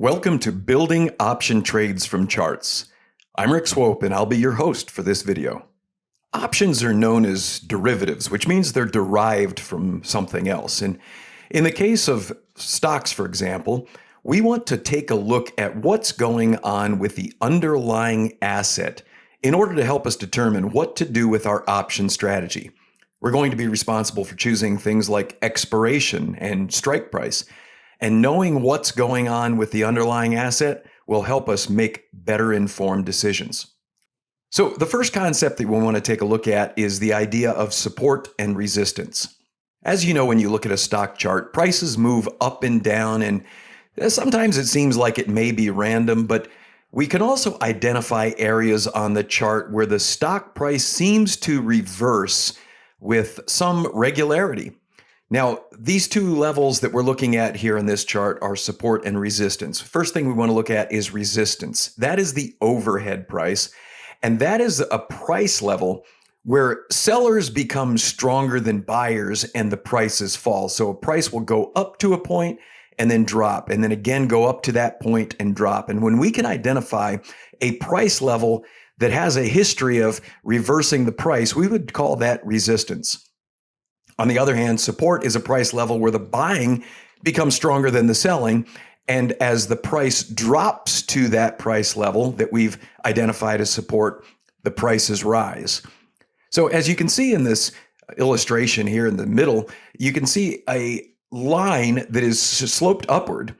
Welcome to Building Option Trades from Charts. I'm Rick Swope and I'll be your host for this video. Options are known as derivatives, which means they're derived from something else. And in the case of stocks, for example, we want to take a look at what's going on with the underlying asset in order to help us determine what to do with our option strategy. We're going to be responsible for choosing things like expiration and strike price. And knowing what's going on with the underlying asset will help us make better informed decisions. So the first concept that we want to take a look at is the idea of support and resistance. As you know, when you look at a stock chart, prices move up and down, and sometimes it seems like it may be random, but we can also identify areas on the chart where the stock price seems to reverse with some regularity. Now, these two levels that we're looking at here in this chart are support and resistance. First thing we want to look at is resistance. That is the overhead price, and that is a price level where sellers become stronger than buyers and the prices fall. So a price will go up to a point and then drop, and then again go up to that point and drop. And when we can identify a price level that has a history of reversing the price, we would call that resistance. On the other hand, support is a price level where the buying becomes stronger than the selling. And as the price drops to that price level that we've identified as support, the prices rise. So as you can see in this illustration here in the middle, you can see a line that is sloped upward.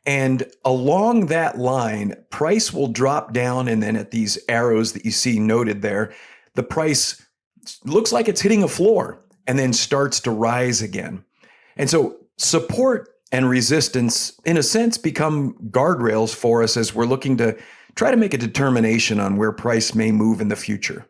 And along that line, price will drop down. And then at these arrows that you see noted there, the price looks like it's hitting a floor and then starts to rise again. And so support and resistance, in a sense, become guardrails for us as we're looking to try to make a determination on where price may move in the future.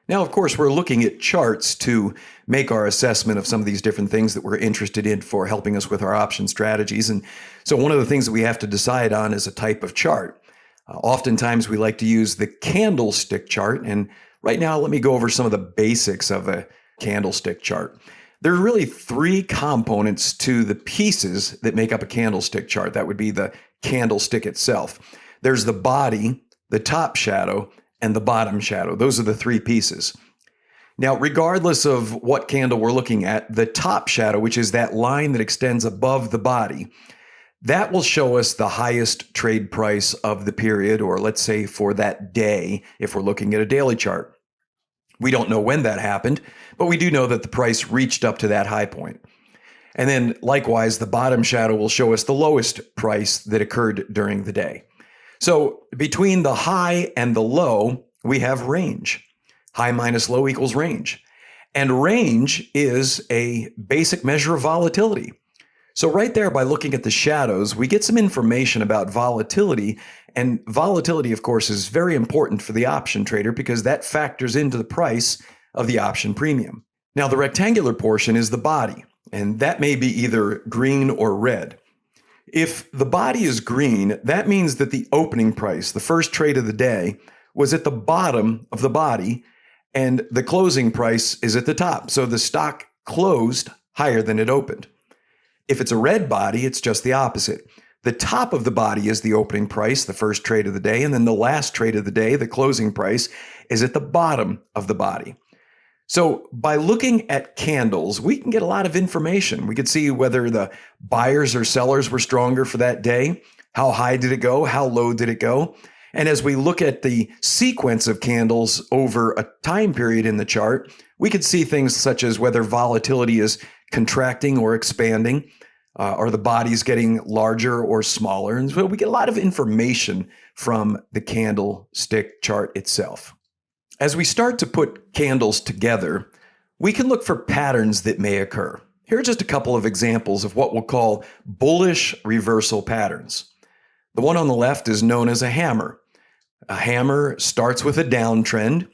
Now, of course, we're looking at charts to make our assessment of some of these different things that we're interested in for helping us with our option strategies. And so one of the things that we have to decide on is a type of chart. Oftentimes, we like to use the candlestick chart. And right now, let me go over some of the basics of a candlestick chart. There are really three components to the pieces that make up a candlestick chart. That would be the candlestick itself. There's the body, the top shadow, and the bottom shadow. Those are the three pieces. Now, regardless of what candle we're looking at, the top shadow, which is that line that extends above the body, that will show us the highest trade price of the period, or let's say for that day, if we're looking at a daily chart. We don't know when that happened, but we do know that the price reached up to that high point. And then likewise, the bottom shadow will show us the lowest price that occurred during the day. So between the high and the low, we have range. High minus low equals range. And range is a basic measure of volatility. So right there, by looking at the shadows, we get some information about volatility. And volatility, of course, is very important for the option trader because that factors into the price of the option premium. Now, the rectangular portion is the body, and that may be either green or red. If the body is green, that means that the opening price, the first trade of the day, was at the bottom of the body, and the closing price is at the top. So the stock closed higher than it opened. If it's a red body, it's just the opposite. The top of the body is the opening price, the first trade of the day, and then the last trade of the day, the closing price, is at the bottom of the body. So by looking at candles, we can get a lot of information. We could see whether the buyers or sellers were stronger for that day, how high did it go, how low did it go. And as we look at the sequence of candles over a time period in the chart, we could see things such as whether volatility is contracting or expanding. Are the bodies getting larger or smaller? And so we get a lot of information from the candlestick chart itself. As we start to put candles together, we can look for patterns that may occur. Here are just a couple of examples of what we'll call bullish reversal patterns. The one on the left is known as a hammer. A hammer starts with a downtrend.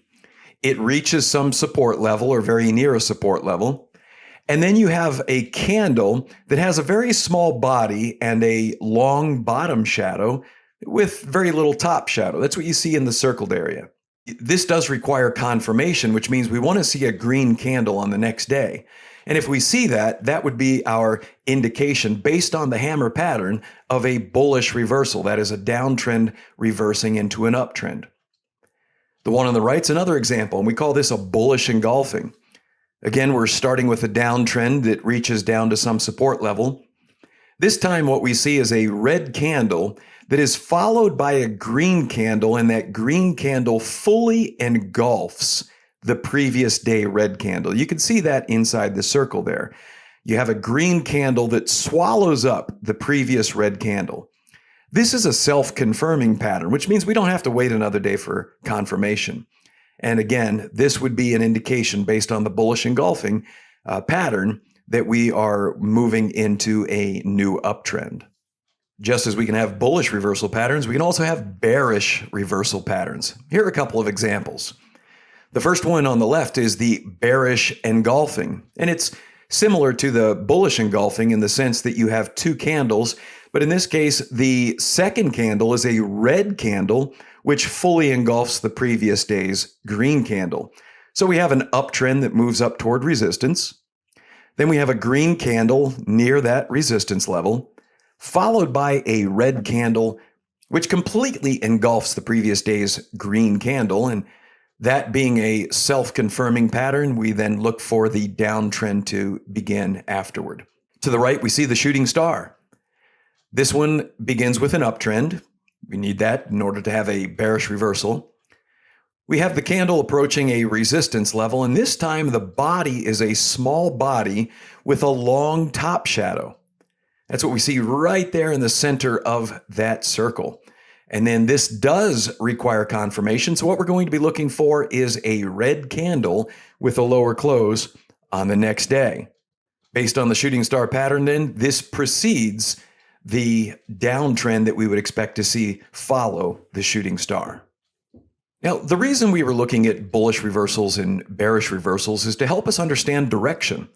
It reaches some support level or very near a support level. And then you have a candle that has a very small body and a long bottom shadow with very little top shadow. That's what you see in the circled area. This does require confirmation, which means we want to see a green candle on the next day. And if we see that, that would be our indication based on the hammer pattern of a bullish reversal. That is a downtrend reversing into an uptrend. The one on the right is another example, and we call this a bullish engulfing. Again, we're starting with a downtrend that reaches down to some support level. This time what we see is a red candle that is followed by a green candle, and that green candle fully engulfs the previous day red candle. You can see that inside the circle there. You have a green candle that swallows up the previous red candle. This is a self-confirming pattern, which means we don't have to wait another day for confirmation. And again, this would be an indication based on the bullish engulfing pattern that we are moving into a new uptrend. Just as we can have bullish reversal patterns, we can also have bearish reversal patterns. Here are a couple of examples. The first one on the left is the bearish engulfing, and it's similar to the bullish engulfing in the sense that you have two candles, but in this case, the second candle is a red candle, which fully engulfs the previous day's green candle. So we have an uptrend that moves up toward resistance. Then we have a green candle near that resistance level, followed by a red candle, which completely engulfs the previous day's green candle. And that being a self-confirming pattern, we then look for the downtrend to begin afterward. To the right, we see the shooting star. This one begins with an uptrend. We need that in order to have a bearish reversal. We have the candle approaching a resistance level, and this time the body is a small body with a long top shadow. That's what we see right there in the center of that circle. And then this does require confirmation. So what we're going to be looking for is a red candle with a lower close on the next day. Based on the shooting star pattern, then, this precedes the downtrend that we would expect to see follow the shooting star. Now, the reason we were looking at bullish reversals and bearish reversals is to help us understand direction.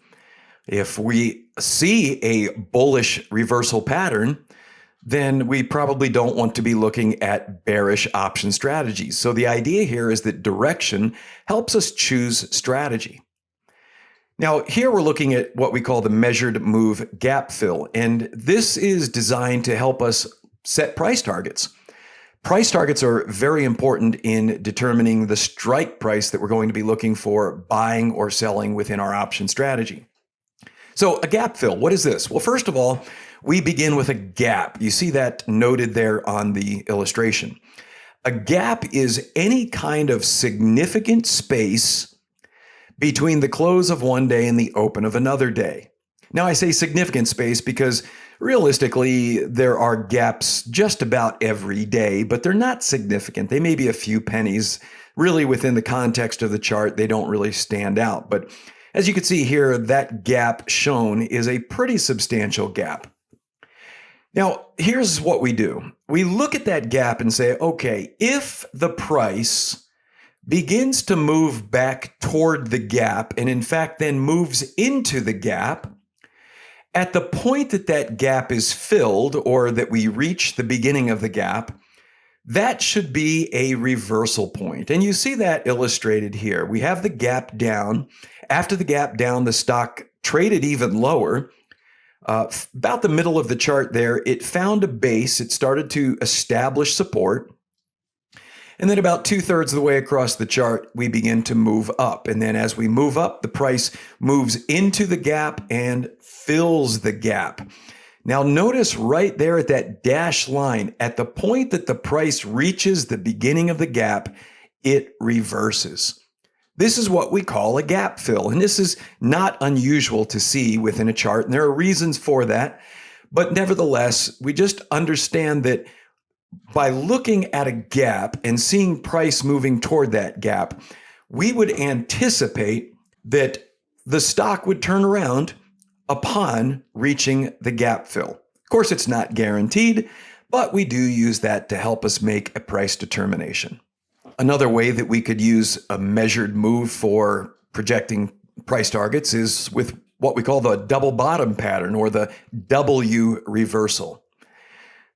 If we see a bullish reversal pattern, then we probably don't want to be looking at bearish option strategies. So the idea here is that direction helps us choose strategy. Now, here we're looking at what we call the measured move gap fill, and this is designed to help us set price targets. Price targets are very important in determining the strike price that we're going to be looking for buying or selling within our option strategy. So a gap fill, what is this? Well, first of all, we begin with a gap. You see that noted there on the illustration. A gap is any kind of significant space between the close of one day and the open of another day. Now, I say significant space because realistically, there are gaps just about every day, but they're not significant. They may be a few pennies. Really, within the context of the chart, they don't really stand out. But as you can see here, that gap shown is a pretty substantial gap. Now, here's what we do. We look at that gap and say, okay, if the price begins to move back toward the gap, and in fact then moves into the gap, at the point that that gap is filled, or that we reach the beginning of the gap, that should be a reversal point. And you see that illustrated here. We have the gap down. After the gap down, the stock traded even lower. About the middle of the chart there, it found a base. It started to establish support. And then about 2/3 of the way across the chart, we begin to move up. And then as we move up, the price moves into the gap and fills the gap. Now notice right there at that dashed line, at the point that the price reaches the beginning of the gap, it reverses. This is what we call a gap fill, and this is not unusual to see within a chart, and there are reasons for that. But nevertheless, we just understand that by looking at a gap and seeing price moving toward that gap, we would anticipate that the stock would turn around upon reaching the gap fill. Of course, it's not guaranteed, but we do use that to help us make a price determination. Another way that we could use a measured move for projecting price targets is with what we call the double bottom pattern, or the W reversal.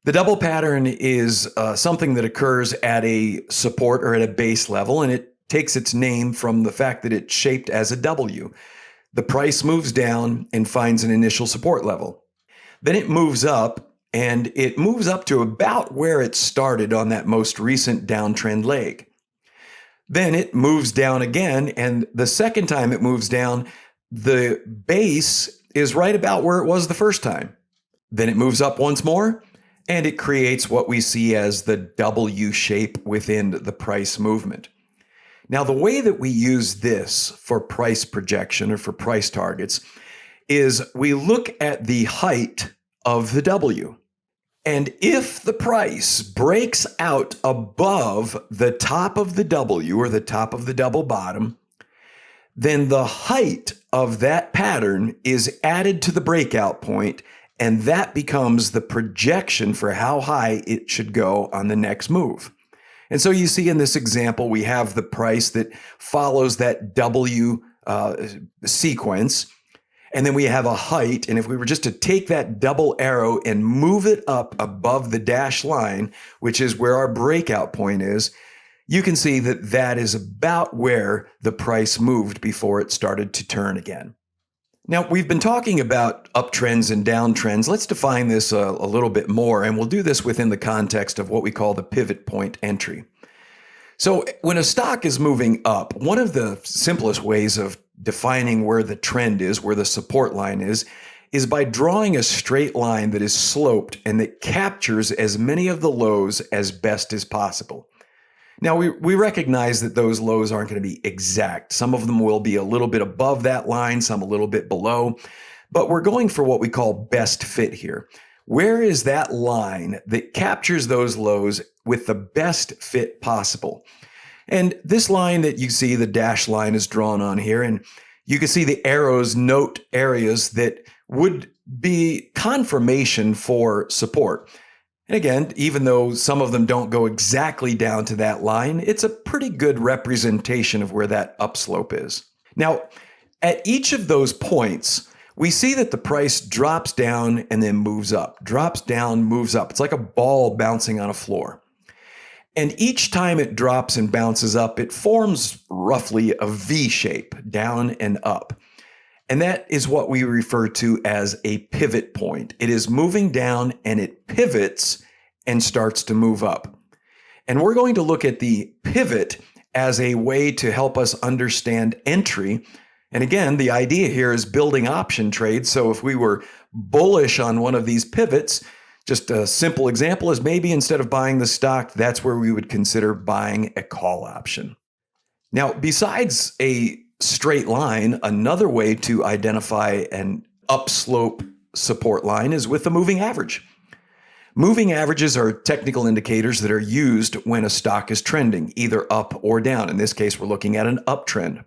The double pattern is something that occurs at a support or at a base level, and it takes its name from the fact that it's shaped as a W. The price moves down and finds an initial support level. Then it moves up, and it moves up to about where it started on that most recent downtrend leg. Then it moves down again, and the second time it moves down, the base is right about where it was the first time. Then it moves up once more, and it creates what we see as the W shape within the price movement. Now, the way that we use this for price projection or for price targets is we look at the height of the W. And if the price breaks out above the top of the W or the top of the double bottom, then the height of that pattern is added to the breakout point, and that becomes the projection for how high it should go on the next move. And so you see in this example, we have the price that follows that W sequence. And then we have a height, and if we were just to take that double arrow and move it up above the dashed line, which is where our breakout point is, you can see that that is about where the price moved before it started to turn again. Now, we've been talking about uptrends and downtrends. Let's define this a little bit more, and we'll do this within the context of what we call the pivot point entry. So when a stock is moving up, one of the simplest ways of defining where the trend is, where the support line is by drawing a straight line that is sloped and that captures as many of the lows as best as possible. Now, we recognize that those lows aren't going to be exact. Some of them will be a little bit above that line, some a little bit below, but we're going for what we call best fit here. Where is that line that captures those lows with the best fit possible? And this line that you see, the dashed line is drawn on here, and you can see the arrows note areas that would be confirmation for support. And again, even though some of them don't go exactly down to that line, it's a pretty good representation of where that upslope is. Now, at each of those points, we see that the price drops down and then moves up, drops down, moves up. It's like a ball bouncing on a floor. And each time it drops and bounces up, it forms roughly a V shape, down and up. And that is what we refer to as a pivot point. It is moving down and it pivots and starts to move up. And we're going to look at the pivot as a way to help us understand entry. And again, the idea here is building option trades. So if we were bullish on one of these pivots, just a simple example is maybe instead of buying the stock, that's where we would consider buying a call option. Now, besides a straight line, another way to identify an upslope support line is with a moving average. Moving averages are technical indicators that are used when a stock is trending, either up or down. In this case, we're looking at an uptrend.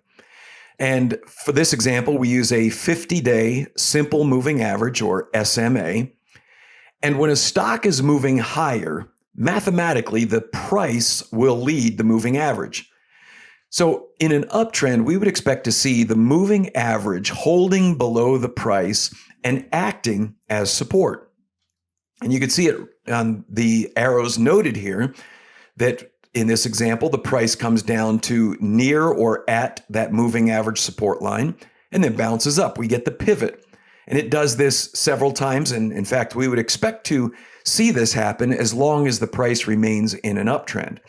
And for this example, we use a 50-day simple moving average, or SMA. And when a stock is moving higher, mathematically, the price will lead the moving average. So in an uptrend, we would expect to see the moving average holding below the price and acting as support. And you can see it on the arrows noted here that in this example, the price comes down to near or at that moving average support line and then bounces up. We get the pivot. And it does this several times. And in fact, we would expect to see this happen as long as the price remains in an uptrend.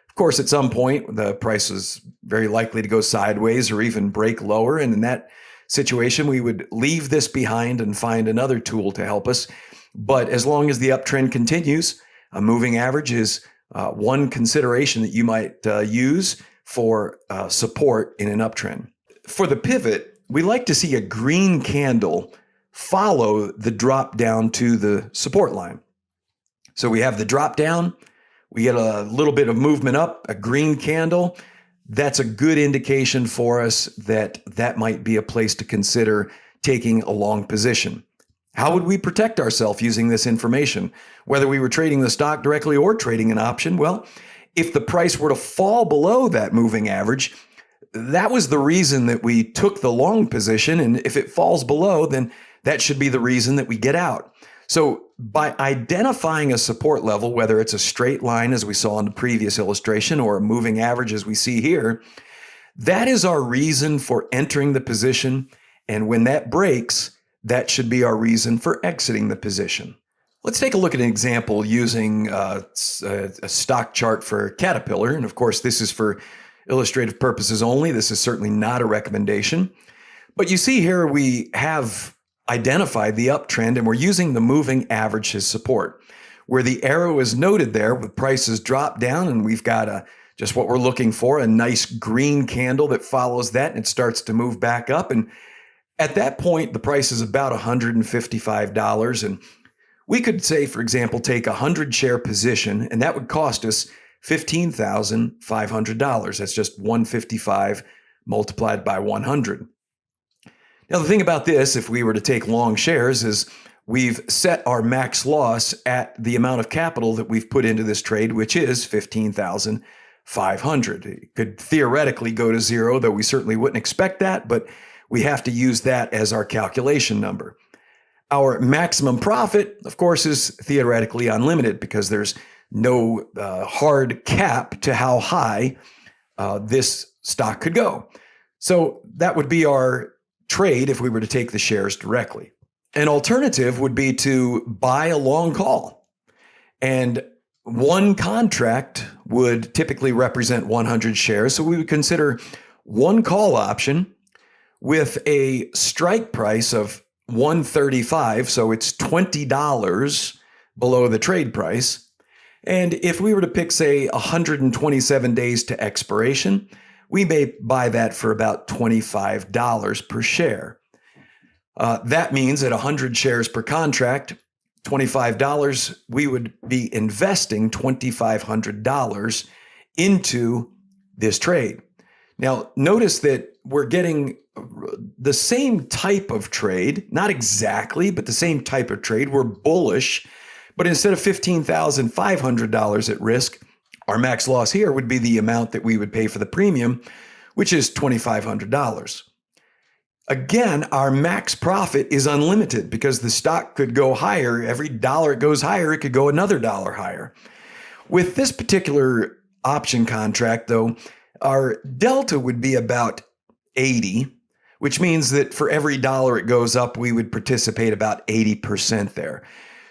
Of course, at some point, the price is very likely to go sideways or even break lower. And in that situation, we would leave this behind and find another tool to help us. But as long as the uptrend continues, a moving average is one consideration that you might use for support in an uptrend. For the pivot, we like to see a green candle follow the drop down to the support line. So we have the drop down, we get a little bit of movement up, a green candle. That's a good indication for us that that might be a place to consider taking a long position. How would we protect ourselves using this information? Whether we were trading the stock directly or trading an option, well, if the price were to fall below that moving average, that was the reason that we took the long position. And if it falls below, then that should be the reason that we get out. So by identifying a support level, whether it's a straight line as we saw in the previous illustration or a moving average as we see here, that is our reason for entering the position. And when that breaks, that should be our reason for exiting the position. Let's take a look at an example using a stock chart for Caterpillar. And of course, this is for illustrative purposes only. This is certainly not a recommendation. But you see here we have identified the uptrend and we're using the moving average as support. Where the arrow is noted there with prices drop down and we've got just what we're looking for, a nice green candle that follows that and it starts to move back up. And at that point, the price is about $155. And we could say, for example, take a 100 share position and that would cost us $15,500. That's just 155 multiplied by 100. Now, the thing about this, if we were to take long shares, is we've set our max loss at the amount of capital that we've put into this trade, which is $15,500. It could theoretically go to zero, though we certainly wouldn't expect that, but we have to use that as our calculation number. Our maximum profit, of course, is theoretically unlimited because there's no hard cap to how high this stock could go. So that would be our trade if we were to take the shares directly. An alternative would be to buy a long call. And one contract would typically represent 100 shares. So we would consider one call option with a strike price of $135. So it's $20 below the trade price. And if we were to pick, say, 127 days to expiration, we may buy that for about $25 per share. That means at 100 shares per contract, $25, we would be investing $2,500 into this trade. Now, notice that we're getting the same type of trade, not exactly, but the same type of trade. We're bullish, but instead of $15,500 at risk, our max loss here would be the amount that we would pay for the premium, which is $2,500. Again, our max profit is unlimited because the stock could go higher. Every dollar it goes higher, it could go another dollar higher. With this particular option contract, though, our delta would be about 80, which means that for every dollar it goes up, we would participate about 80% there.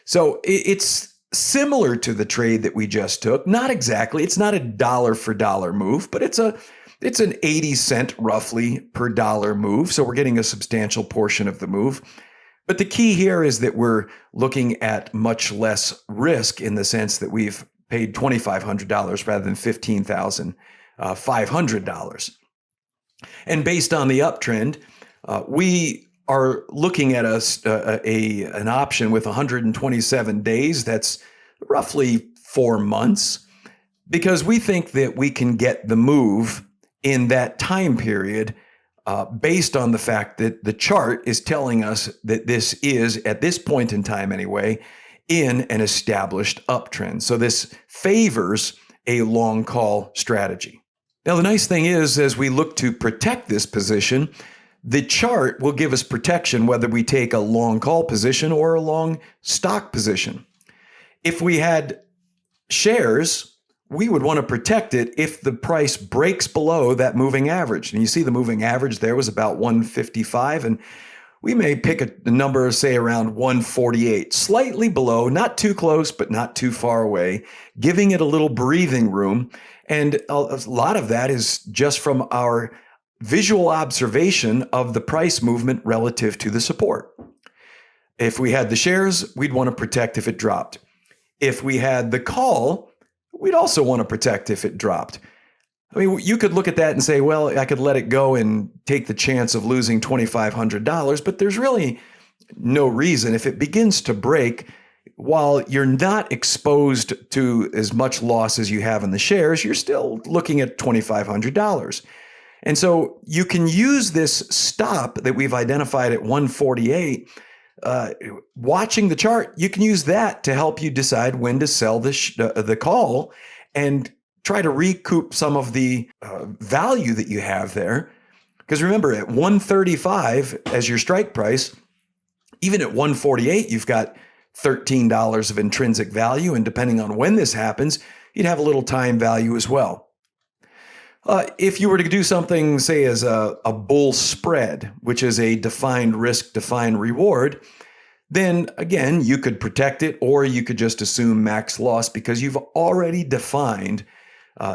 So it's similar to the trade that we just took. Not exactly. It's not a dollar for dollar move, but it's an 80 cent roughly per dollar move. So we're getting a substantial portion of the move. But the key here is that we're looking at much less risk in the sense that we've paid $2,500 rather than $15,500. And based on the uptrend, we are looking at an option with 127 days. That's roughly 4 months, because we think that we can get the move in that time period based on the fact that the chart is telling us that this is, at this point in time anyway, in an established uptrend. So this favors a long call strategy. Now, the nice thing is, as we look to protect this position, the chart will give us protection whether we take a long call position or a long stock position. If we had shares, we would want to protect it if the price breaks below that moving average. And you see the moving average there was about 155, and we may pick a number, say around 148, slightly below, not too close, but not too far away, giving it a little breathing room. And a lot of that is just from our visual observation of the price movement relative to the support. If we had the shares, we'd want to protect if it dropped. If we had the call, we'd also want to protect if it dropped. I mean, you could look at that and say, well, I could let it go and take the chance of losing $2,500, but there's really no reason. If it begins to break, while you're not exposed to as much loss as you have in the shares, you're still looking at $2,500. And so you can use this stop that we've identified at 148. Watching the chart, you can use that to help you decide when to sell the call and try to recoup some of the value that you have there. Because remember, at 135 as your strike price, even at 148, you've got $13 of intrinsic value. And depending on when this happens, you'd have a little time value as well. If you were to do something, say, as a bull spread, which is a defined risk, defined reward, then again, you could protect it, or you could just assume max loss because you've already defined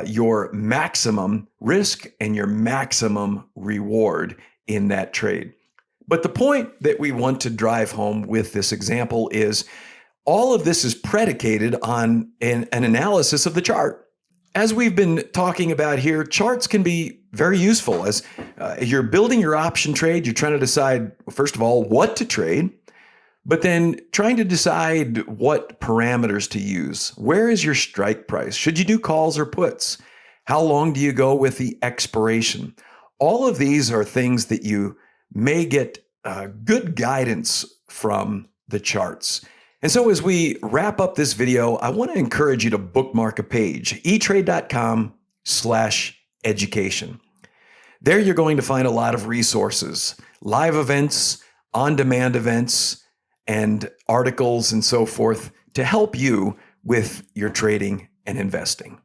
your maximum risk and your maximum reward in that trade. But the point that we want to drive home with this example is all of this is predicated on an analysis of the chart. As we've been talking about here, charts can be very useful as you're building your option trade. You're trying to decide, first of all, what to trade, but then trying to decide what parameters to use. Where is your strike price? Should you do calls or puts? How long do you go with the expiration? All of these are things that you may get good guidance from the charts. And so as we wrap up this video, I want to encourage you to bookmark a page, etrade.com/education. There you're going to find a lot of resources, live events, on-demand events, and articles and so forth to help you with your trading and investing.